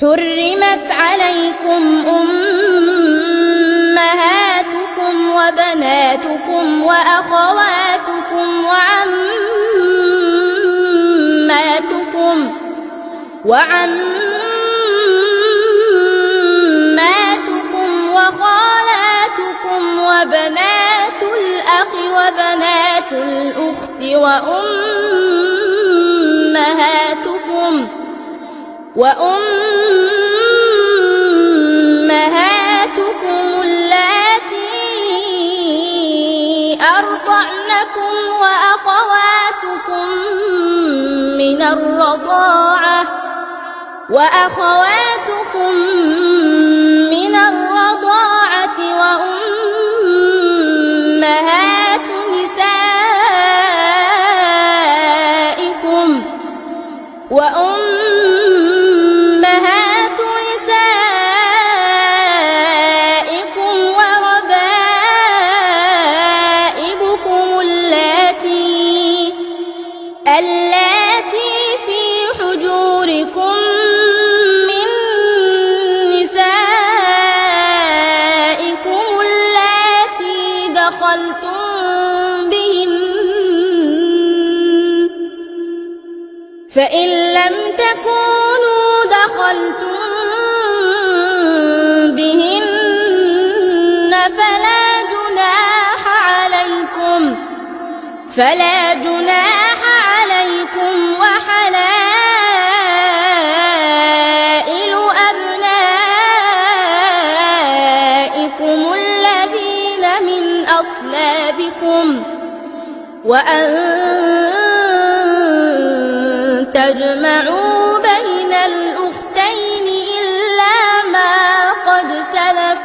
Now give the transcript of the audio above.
حرمت عليكم أمهاتكم وبناتكم وأخواتكم وعماتكم وخالاتكم وبنات الأخ وبنات الأخت وأمهاتكم اللاتي أرضعنكم وأخواتكم من الرضاعة وأمهات نسائكم وربائبكم اللاتي في حجوركم من نسائكم اللاتي دخلتم بهن، فإن لم تكونوا دخلتم بهن فلا جناح عليكم وحلائل أبنائكم الذين من أصلابكم وأن تجمعوا بين الأختين إلا ما قد سلف.